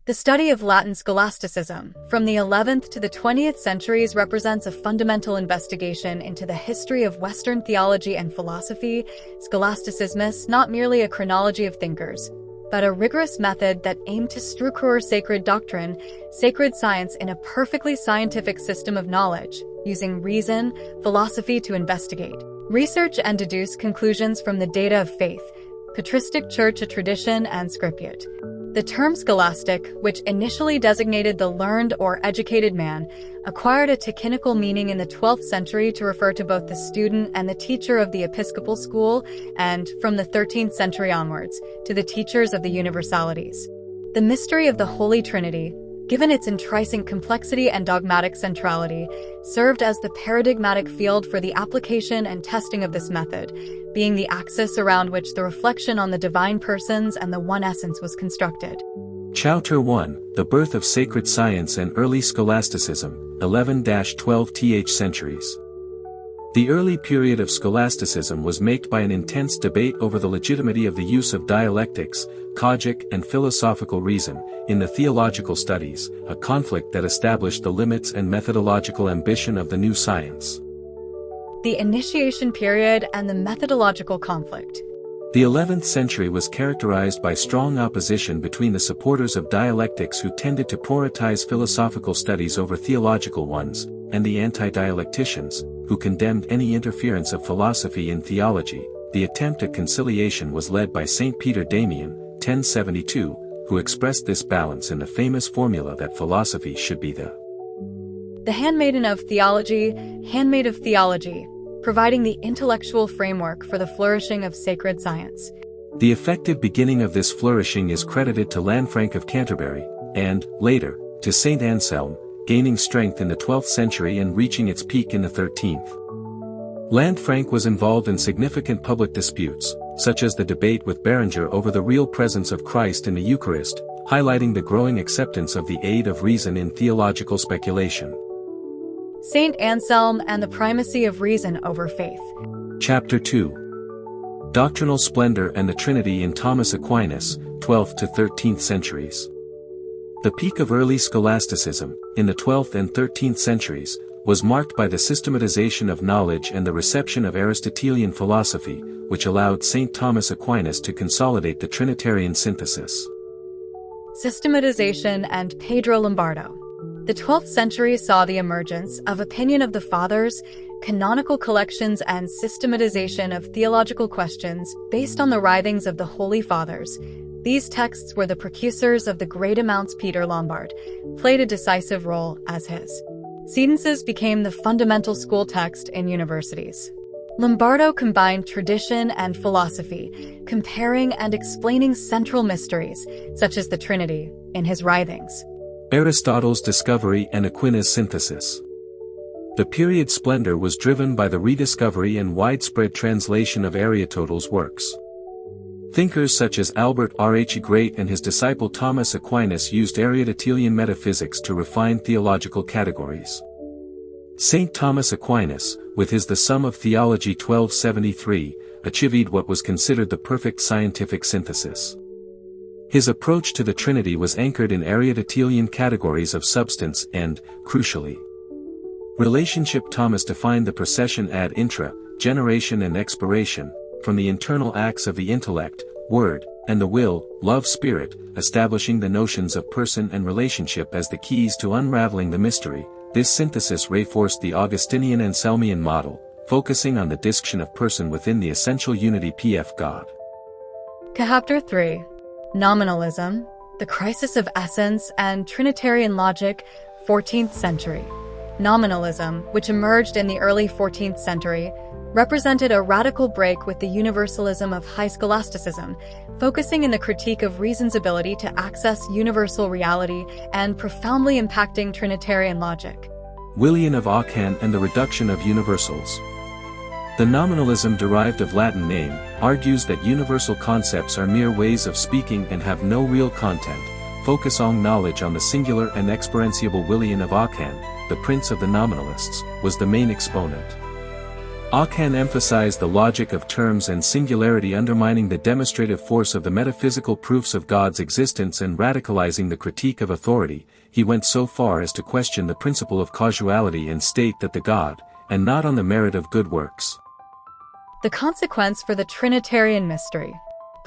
The study of Latin scholasticism, from the 11th to the 20th centuries, represents a fundamental investigation into the history of Western theology and philosophy. Scholasticism is not merely a chronology of thinkers, but a rigorous method that aimed to structure sacred doctrine, sacred science in a perfectly scientific system of knowledge, using reason, philosophy to investigate, research and deduce conclusions from the data of faith, patristic church, a tradition, and scriptute. The term scholastic, which initially designated the learned or educated man, acquired a technical meaning in the 12th century to refer to both the student and the teacher of the episcopal school, and, from the 13th century onwards, to the teachers of the universalities. The mystery of the Holy Trinity, given its intrinsic complexity and dogmatic centrality, served as the paradigmatic field for the application and testing of this method, being the axis around which the reflection on the divine persons and the one essence was constructed. Chapter 1, The Birth of Sacred Science and Early Scholasticism, 11–12th centuries. The early period of scholasticism was marked by an intense debate over the legitimacy of the use of dialectics, logic, and philosophical reason in the theological studies, a conflict that established the limits and methodological ambition of the new science. The initiation period and the methodological conflict. The 11th century was characterized by strong opposition between the supporters of dialectics, who tended to prioritize philosophical studies over theological ones, and the anti-dialecticians, who condemned any interference of philosophy in theology. The attempt at conciliation was led by Saint Peter Damian, 1072, who expressed this balance in the famous formula that philosophy should be the handmaiden of theology, handmaid of theology, providing the intellectual framework for the flourishing of sacred science. The effective beginning of this flourishing is credited to Lanfranc of Canterbury, and, later, to Saint Anselm, gaining strength in the 12th century and reaching its peak in the 13th. Lanfranc was involved in significant public disputes, such as the debate with Berenger over the real presence of Christ in the Eucharist, highlighting the growing acceptance of the aid of reason in theological speculation. Saint Anselm and the primacy of reason over faith. Chapter 2. Doctrinal Splendor and the Trinity in Thomas Aquinas, 12th to 13th centuries. The peak of early scholasticism, in the 12th and 13th centuries, was marked by the systematization of knowledge and the reception of Aristotelian philosophy, which allowed Saint Thomas Aquinas to consolidate the Trinitarian synthesis. Systematization and Pedro Lombardo. The 12th century saw the emergence of opinion of the Fathers, canonical collections, and systematization of theological questions based on the writings of the Holy Fathers. These texts were the precursors of the great amounts. Peter Lombard played a decisive role as his sentences became the fundamental school text in universities. Lombardo combined tradition and philosophy, comparing and explaining central mysteries, such as the Trinity, in his writings. Aristotle's discovery and Aquinas' synthesis. The period's splendor was driven by the rediscovery and widespread translation of Aristotle's works. Thinkers such as Albert R.H. Great and his disciple Thomas Aquinas used Aristotelian metaphysics to refine theological categories. Saint Thomas Aquinas, with his The Sum of Theology 1273, achieved what was considered the perfect scientific synthesis. His approach to the Trinity was anchored in Aristotelian categories of substance and, crucially, relationship. Thomas defined the procession ad intra, generation and expiration, from the internal acts of the intellect, word, and the will, love, spirit, establishing the notions of person and relationship as the keys to unraveling the mystery. This synthesis reinforced the Augustinian Anselmian model, focusing on the distinction of person within the essential unity of God. Chapter 3. Nominalism, the crisis of essence, and Trinitarian logic, 14th century. Nominalism, which emerged in the early 14th century, represented a radical break with the universalism of high scholasticism, focusing in the critique of reason's ability to access universal reality and profoundly impacting Trinitarian logic. William of Ockham and the reduction of universals. The nominalism, derived of Latin name, argues that universal concepts are mere ways of speaking and have no real content, focusing knowledge on the singular and experientiable. William of Ockham, the prince of the nominalists, was the main exponent. Ockham emphasized the logic of terms and singularity, undermining the demonstrative force of the metaphysical proofs of God's existence and radicalizing the critique of authority. He went so far as to question the principle of causality and state that the God, and not on the merit of good works. The consequence for the Trinitarian mystery.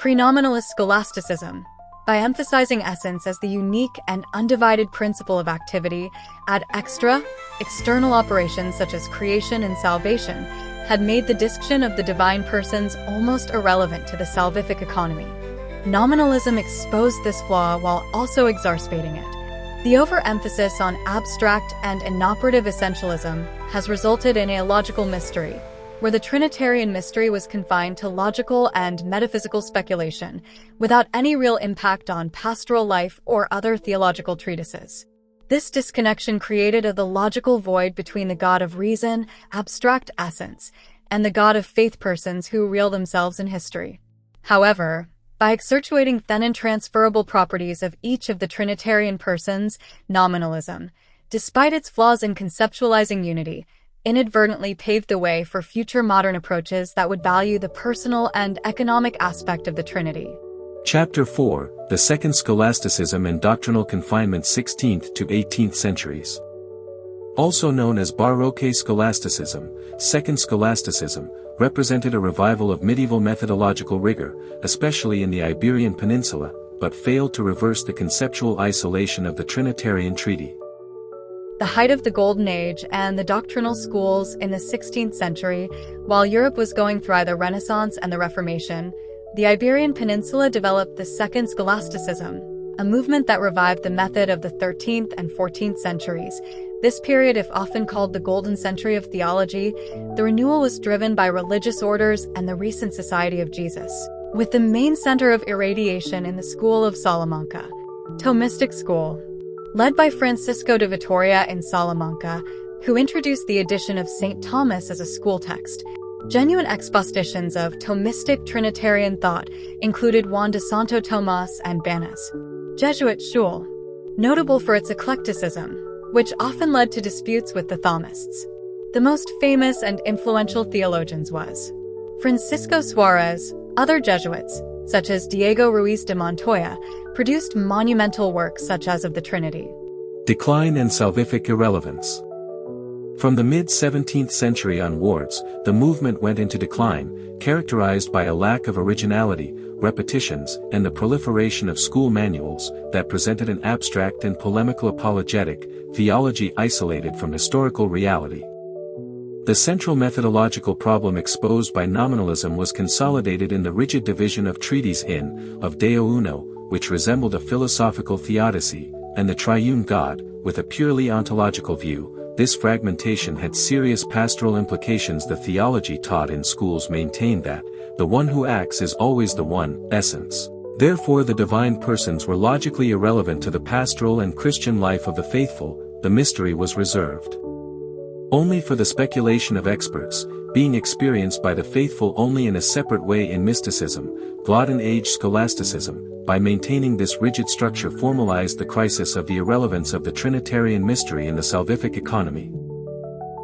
Prenominalist scholasticism, by emphasizing essence as the unique and undivided principle of activity, add external operations such as creation and salvation, had made the distinction of the divine persons almost irrelevant to the salvific economy. Nominalism exposed this flaw while also exacerbating it. The overemphasis on abstract and inoperative essentialism has resulted in a logical mystery, where the Trinitarian mystery was confined to logical and metaphysical speculation, without any real impact on pastoral life or other theological treatises. This disconnection created the logical void between the God of reason, abstract essence, and the God of faith persons who reel themselves in history. However, by accentuating then and transferable properties of each of the Trinitarian persons, nominalism, despite its flaws in conceptualizing unity, inadvertently paved the way for future modern approaches that would value the personal and economic aspect of the Trinity. Chapter 4, The Second Scholasticism and Doctrinal Confinement 16th to 18th centuries. Also known as Barroque Scholasticism, Second Scholasticism, represented a revival of medieval methodological rigor, especially in the Iberian Peninsula, but failed to reverse the conceptual isolation of the Trinitarian treaty. The height of the Golden Age and the doctrinal schools in the 16th century, while Europe was going through the Renaissance and the Reformation, the Iberian Peninsula developed the Second Scholasticism, a movement that revived the method of the 13th and 14th centuries. This period, if often called the Golden Century of Theology, the renewal was driven by religious orders and the recent Society of Jesus, with the main center of irradiation in the School of Salamanca, Thomistic school. Led by Francisco de Vitoria in Salamanca, who introduced the edition of Saint Thomas as a school text. Genuine expositions of Thomistic Trinitarian thought included Juan de Santo Tomas and Banas. Jesuit schule, notable for its eclecticism, which often led to disputes with the Thomists. The most famous and influential theologians was Francisco Suárez. Other Jesuits, such as Diego Ruiz de Montoya, produced monumental works such as of the Trinity. Decline and salvific irrelevance. From the mid-17th century onwards, the movement went into decline, characterized by a lack of originality, repetitions, and the proliferation of school manuals that presented an abstract and polemical apologetic theology isolated from historical reality. The central methodological problem exposed by nominalism was consolidated in the rigid division of treaties of Deo Uno, which resembled a philosophical theodicy, and the triune God, with a purely ontological view. This fragmentation had serious pastoral implications. The theology taught in schools maintained that the one who acts is always the one essence. Therefore the divine persons were logically irrelevant to the pastoral and Christian life of the faithful. The mystery was reserved only for the speculation of experts, being experienced by the faithful only in a separate way. In mysticism, Golden Age scholasticism, by maintaining this rigid structure, formalized the crisis of the irrelevance of the Trinitarian mystery in the salvific economy.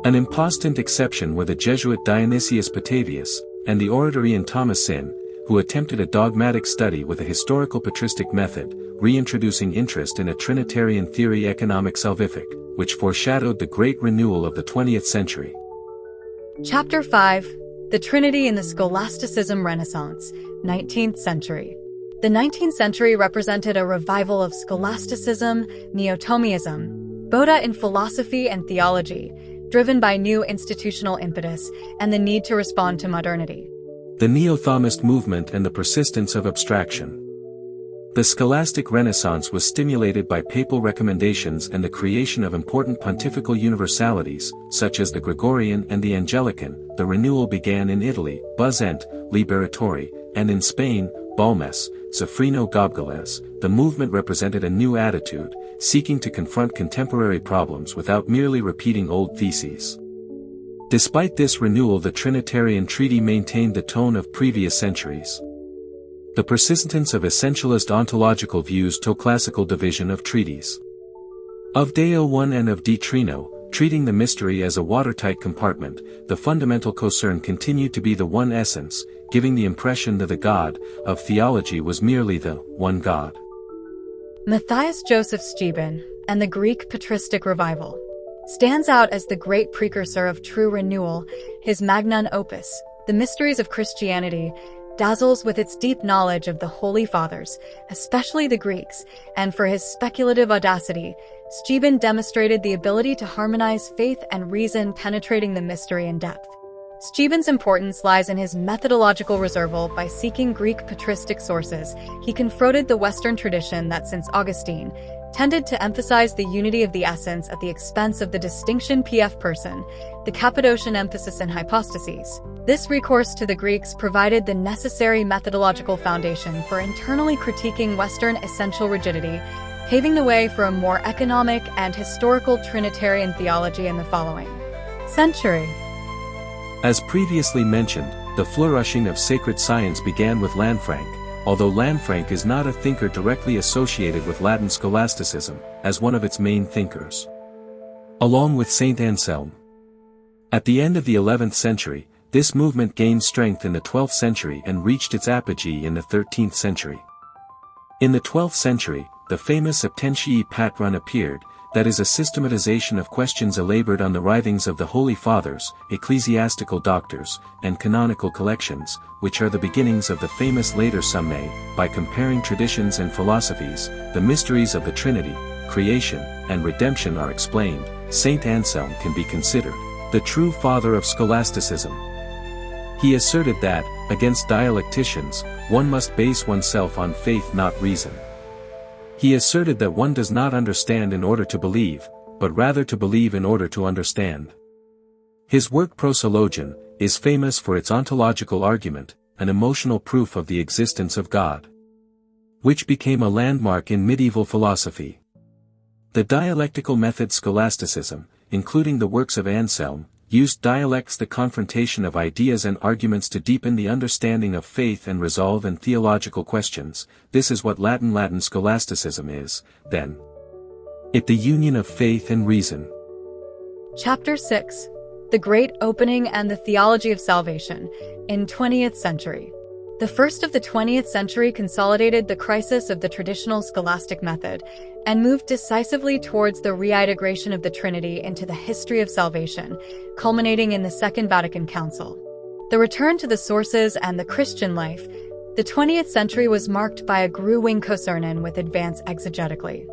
An important exception were the Jesuit Dionysius Petavius, and the Oratorian Thomasin, who attempted a dogmatic study with a historical patristic method, reintroducing interest in a Trinitarian theory economic salvific, which foreshadowed the great renewal of the 20th century. Chapter 5, The Trinity in the Scholasticism Renaissance, 19th century. The 19th century represented a revival of scholasticism, Neo-Thomism, both in philosophy and theology, driven by new institutional impetus and the need to respond to modernity. The Neo-Thomist movement and the persistence of abstraction. The Scholastic Renaissance was stimulated by papal recommendations and the creation of important pontifical universalities, such as the Gregorian and the Anglican. The renewal began in Italy, Buzz et Liberatori, and in Spain, Balmes, Zafrino Gobgeles. The movement represented a new attitude, seeking to confront contemporary problems without merely repeating old theses. Despite this renewal, the Trinitarian treaty maintained the tone of previous centuries. The persistence of essentialist ontological views to classical division of treaties. Of Deo I and of De Trino, treating the mystery as a watertight compartment, the fundamental concern continued to be the one essence, giving the impression that the God of theology was merely the one God. Matthias Joseph Steuben, and the Greek patristic revival, stands out as the great precursor of true renewal. His magnum opus, The Mysteries of Christianity, dazzles with its deep knowledge of the Holy Fathers, especially the Greeks, and for his speculative audacity, Steuben demonstrated the ability to harmonize faith and reason, penetrating the mystery in depth. Steuben's importance lies in his methodological reserve. By seeking Greek patristic sources, he confronted the Western tradition that, since Augustine, tended to emphasize the unity of the essence at the expense of the distinction of person, the Cappadocian emphasis in hypostases. This recourse to the Greeks provided the necessary methodological foundation for internally critiquing Western essential rigidity, paving the way for a more economic and historical Trinitarian theology in the following century. As previously mentioned, the flourishing of sacred science began with Lanfranc, although Lanfranc is not a thinker directly associated with Latin scholasticism, as one of its main thinkers. Along with Saint Anselm. At the end of the 11th century, this movement gained strength in the 12th century and reached its apogee in the 13th century. In the 12th century, the famous Septentii Patron appeared, that is a systematization of questions elabored on the writings of the Holy Fathers, ecclesiastical doctors, and canonical collections, which are the beginnings of the famous later Summae. By comparing traditions and philosophies, the mysteries of the Trinity, creation, and redemption are explained. Saint Anselm can be considered the true father of scholasticism. He asserted that, against dialecticians, one must base oneself on faith, not reason. He asserted that one does not understand in order to believe, but rather to believe in order to understand. His work Prosologion is famous for its ontological argument, an emotional proof of the existence of God, which became a landmark in medieval philosophy. The dialectical method scholasticism, including the works of Anselm, used dialects, the confrontation of ideas and arguments, to deepen the understanding of faith and resolve in theological questions. This is what Latin scholasticism is, then. It the union of faith and reason. Chapter 6. The Great Opening and the Theology of Salvation, in 20th century. The first of the 20th century consolidated the crisis of the traditional scholastic method, and moved decisively towards the reintegration of the Trinity into the history of salvation, culminating in the Second Vatican Council. The return to the sources and the Christian life, the 20th century was marked by a growing concern with advance exegetically.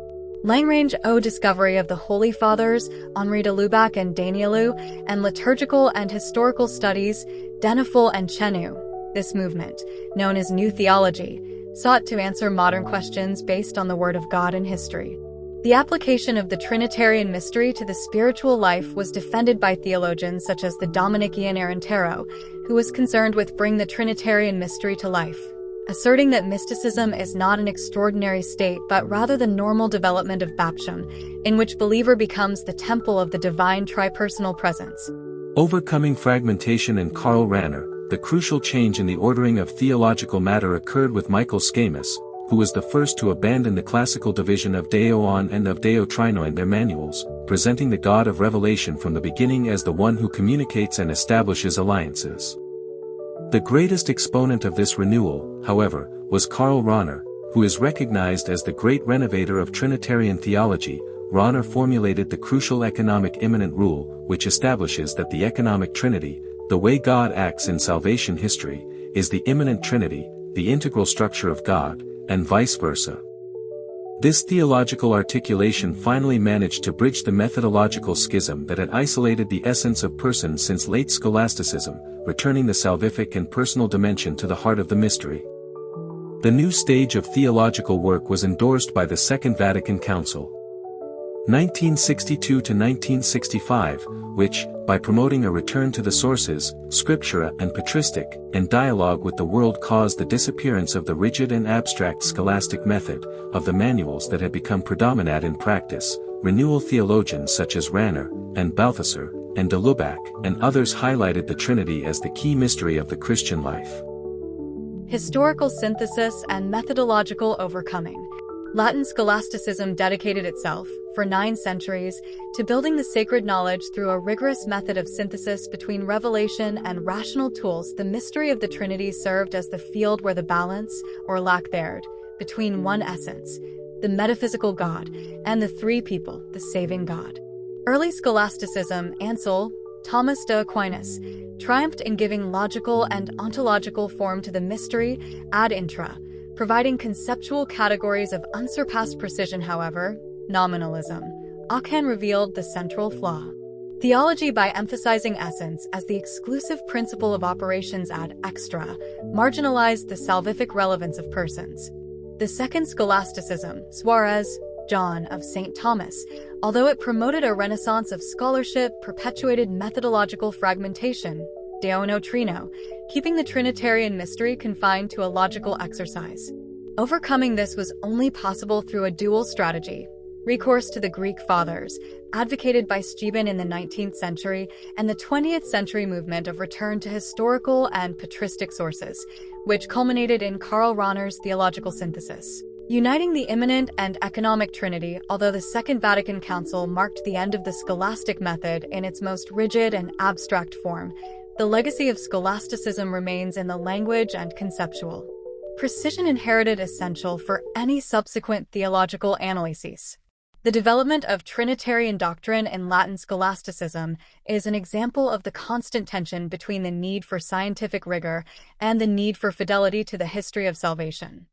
Lagrange discovery of the Holy Fathers, Henri de Lubac and Danielou, and liturgical and historical studies, Deniful and Chenu. This movement, known as New Theology, sought to answer modern questions based on the Word of God and history. The application of the Trinitarian mystery to the spiritual life was defended by theologians such as the Dominican Arentero, who was concerned with bringing the Trinitarian mystery to life, asserting that mysticism is not an extraordinary state but rather the normal development of baptism, in which believer becomes the temple of the divine tripersonal presence. Overcoming fragmentation in Karl Rahner, the crucial change in the ordering of theological matter occurred with Michael Scamus, who was the first to abandon the classical division of Deoon and of Deo Trino in their manuals, presenting the God of revelation from the beginning as the one who communicates and establishes alliances. The greatest exponent of this renewal, however, was Karl Rahner, who is recognized as the great renovator of Trinitarian theology. Rahner formulated the crucial economic immanent rule, which establishes that the economic Trinity, the way God acts in salvation history, is the immanent Trinity, the integral structure of God, and vice versa. This theological articulation finally managed to bridge the methodological schism that had isolated the essence of person since late scholasticism, returning the salvific and personal dimension to the heart of the mystery. The new stage of theological work was endorsed by the Second Vatican Council, 1962 to 1965, which, by promoting a return to the sources, scriptura and patristic, and dialogue with the world, caused the disappearance of the rigid and abstract scholastic method, of the manuals that had become predominant in practice. Renewal theologians such as Rahner, and Balthasar, and de Lubac, and others highlighted the Trinity as the key mystery of the Christian life. Historical synthesis and methodological overcoming. Latin scholasticism dedicated itself, for 9 centuries, to building the sacred knowledge through a rigorous method of synthesis between revelation and rational tools. The mystery of the Trinity served as the field where the balance, or lack thereof, between one essence, the metaphysical God, and the three people, the saving God. Early scholasticism, Anselm, Thomas de Aquinas, triumphed in giving logical and ontological form to the mystery ad intra, providing conceptual categories of unsurpassed precision. However, nominalism, Ockham revealed the central flaw. Theology, by emphasizing essence as the exclusive principle of operations ad extra, marginalized the salvific relevance of persons. The Second Scholasticism, Suárez, John of Saint Thomas, although it promoted a renaissance of scholarship, perpetuated methodological fragmentation, Deo Trino, keeping the Trinitarian mystery confined to a logical exercise. Overcoming this was only possible through a dual strategy: recourse to the Greek Fathers, advocated by Steuben in the 19th century, and the 20th century movement of return to historical and patristic sources, which culminated in Karl Rahner's theological synthesis. Uniting the immanent and economic Trinity. Although the Second Vatican Council marked the end of the scholastic method in its most rigid and abstract form, the legacy of scholasticism remains in the language and conceptual precision inherited, essential for any subsequent theological analyses. The development of Trinitarian doctrine in Latin scholasticism is an example of the constant tension between the need for scientific rigor and the need for fidelity to the history of salvation.